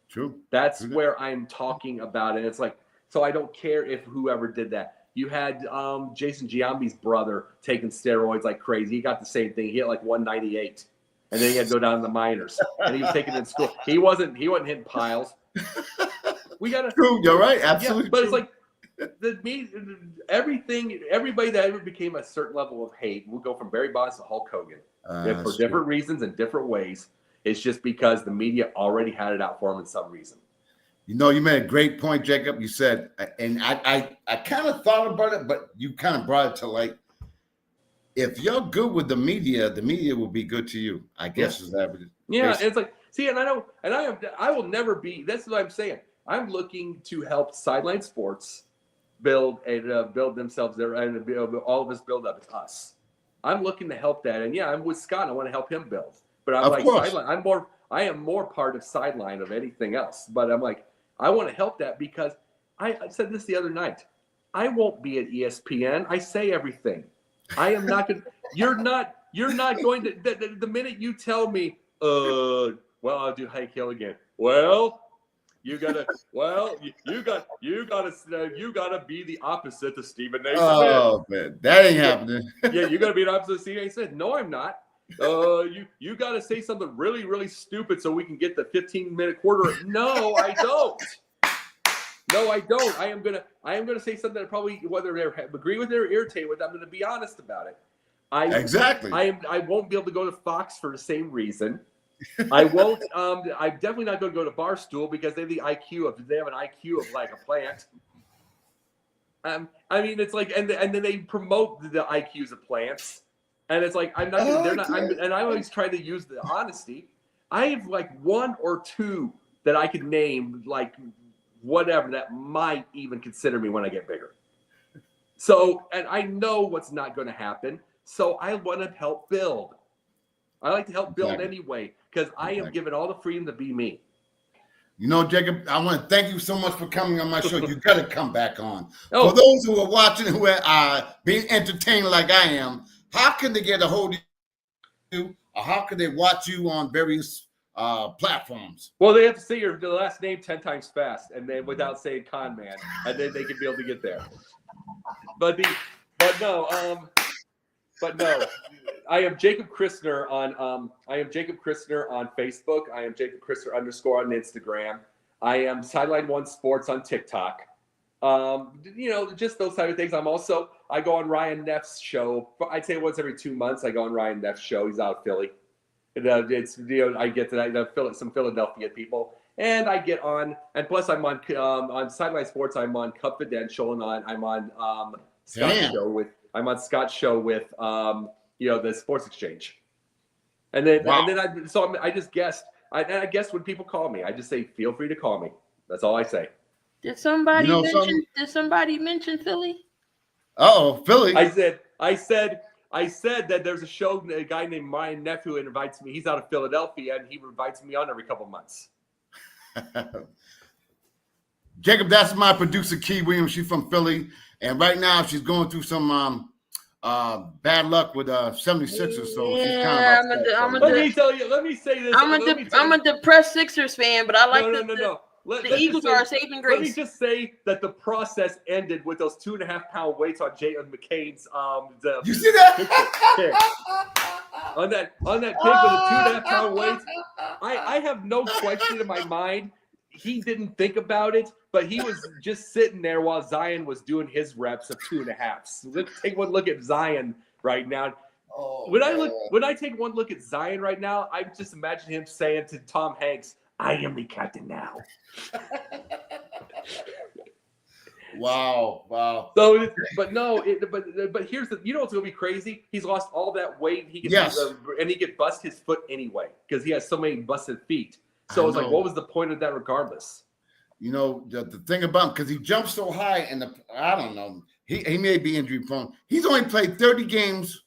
Speaker 1: True.
Speaker 2: That's where I'm talking about it. It's like, so I don't care if whoever did that. You had Jason Giambi's brother taking steroids like crazy. He got the same thing. He hit like 198, and then he had to go down to the minors. And he was taking it in school. He wasn't hitting piles. We gotta.
Speaker 1: True. You're right. Absolutely.
Speaker 2: Yeah, but it's like everybody that ever became a certain level of hate will go from Barry Bonds to Hulk Hogan for different reasons and different ways. It's just because the media already had it out for him in some reason.
Speaker 1: You know, you made a great point, Jacob. You said, and I kind of thought about it, but you kind of brought it to light. If you're good with the media will be good to you. I guess is that.
Speaker 2: Yeah, it's like, see, and I will never be. That's what I'm saying. I'm looking to help Sideline Sports build themselves there, and all of us build up. It's us. I'm looking to help that, and I'm with Scott. I want to help him build. But I'm like Sideline. I am more part of Sideline of anything else. But I'm like, I want to help that because I said this the other night. I won't be at ESPN. I say everything. I am not going to. You're not going to. The minute you tell me, well, I'll do Hank Hill again. Well, you gotta be the opposite of Stephen A. Smith.
Speaker 1: Oh man, that ain't happening.
Speaker 2: Yeah, you gotta be the opposite of Stephen A. Smith. No, I'm not. You gotta say something really, really stupid so we can get the 15-minute quarter. No, I don't. No, I don't. I am gonna say something that probably, whether they agree with it or irritate with, I'm gonna be honest about it.
Speaker 1: Exactly.
Speaker 2: I won't be able to go to Fox for the same reason. I won't. I'm definitely not going to go to Barstool because they have the IQ of. They have an IQ of like a plant. I mean, it's like, and then they promote the IQs of plants, and it's like I'm not. They're not. And I always try to use the honesty. I have like one or two that I could name, like whatever, that might even consider me when I get bigger. So, and I know what's not going to happen. So I want to help build. I like to help build anyway, because I am given all the freedom to be me.
Speaker 1: You know, Jacob, I want to thank you so much for coming on my show. You got to come back on. For those who are watching, who are being entertained like I am, how can they get a hold of you, or how can they watch you on various platforms?
Speaker 2: Well, they have to say your last name 10 times fast, and then without saying Conn Man, and then they can be able to get there. But no. I am Jacob Costner on Facebook. I am Jacob Costner _ on Instagram. I am Sideline One Sports on TikTok. Just those type of things. I go on Ryan Neff's show. I'd say once every 2 months I go on Ryan Neff's show. He's out of Philly. I get to some Philadelphia people, and I get on. And plus I'm on Sideline Sports. I'm on Confidential, and I'm on Scott's show with. I'm on Scott's show with, the Sports Exchange, and then I just guessed. I guess when people call me, I just say, "Feel free to call me." That's all I say.
Speaker 3: Did somebody mention Philly?
Speaker 1: Philly.
Speaker 2: I said that there's a guy named Ryan Neff who invites me. He's out of Philadelphia, and he invites me on every couple months.
Speaker 1: Jacob, that's my producer, Key Williams. She's from Philly. And right now, she's going through some bad luck with 76ers. So she's kind of upset.
Speaker 2: Let me say this.
Speaker 3: I'm a depressed Sixers fan, but I like the Eagles are a saving grace.
Speaker 2: Let me just say that the process ended with those 2.5-pound weights on Jalen McCain's.
Speaker 1: You see that?
Speaker 2: on that pick with the 2.5-pound weights, I have no question in my mind. He didn't think about it, but he was just sitting there while Zion was doing his reps of 2.5s. Let's take one look at Zion right now. When I take one look at Zion right now, I just imagine him saying to Tom Hanks, "I am the captain now."
Speaker 1: Wow.
Speaker 2: So, but here's the. You know what's gonna be crazy? He's lost all that weight. And he could bust his foot anyway because he has so many busted feet. So it's like, what was the point of that regardless?
Speaker 1: You know, the thing about him, because he jumped so high, and I don't know, he may be injury prone. He's only played 30 games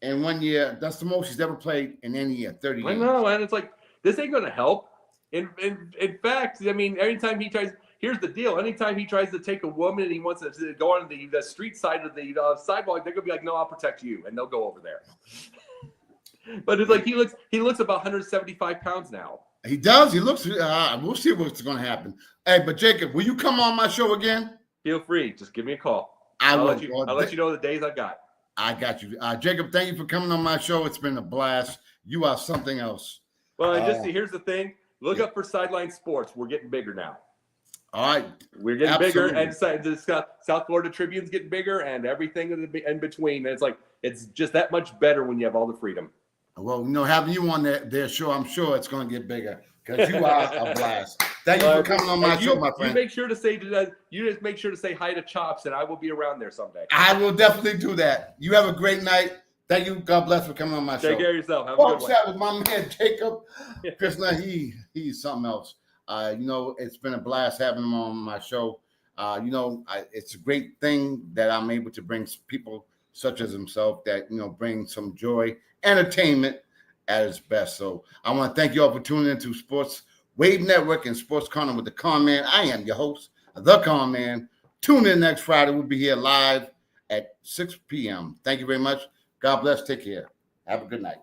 Speaker 1: in 1 year. That's the most he's ever played in any year, 30 games.
Speaker 2: I know, and it's like, this ain't going to help. In fact, I mean, anytime he tries, here's the deal. Anytime he tries to take a woman and he wants to go on the street side of the sidewalk, they're going to be like, "No, I'll protect you," and they'll go over there. But it's like he looks about 175 pounds now.
Speaker 1: He does. He looks. We'll see what's going to happen. Hey, but Jacob, will you come on my show again?
Speaker 2: Feel free. Just give me a call.
Speaker 1: I'll
Speaker 2: let you know the days I got.
Speaker 1: I got you, Jacob. Thank you for coming on my show. It's been a blast. You are something else.
Speaker 2: Well, here's the thing. Look up for Sideline Sports. We're getting bigger now.
Speaker 1: All right,
Speaker 2: we're getting bigger, and the South Florida Tribune's getting bigger, and everything in between. And it's just that much better when you have all the freedom.
Speaker 1: Well, having you on their show, I'm sure it's going to get bigger because you are a blast. Thank you for coming on my show, my friend.
Speaker 2: You make sure to say just make sure to say hi to Chops, and I will be around there someday.
Speaker 1: I will definitely do that. You have a great night. Thank you. God bless for coming on my show.
Speaker 2: Take care of yourself. Have a good one.
Speaker 1: Chat with my man Jacob Costner. He's something else. It's been a blast having him on my show. It's a great thing that I'm able to bring people such as himself that bring some joy, entertainment at its best. So I want to thank you all for tuning into Sports Wave Network and Sports Corner with the Conn Man. I am your host. The Conn Man. Tune in next Friday. We'll be here live at 6 p.m. Thank you very much. God bless. Take care. Have a good night.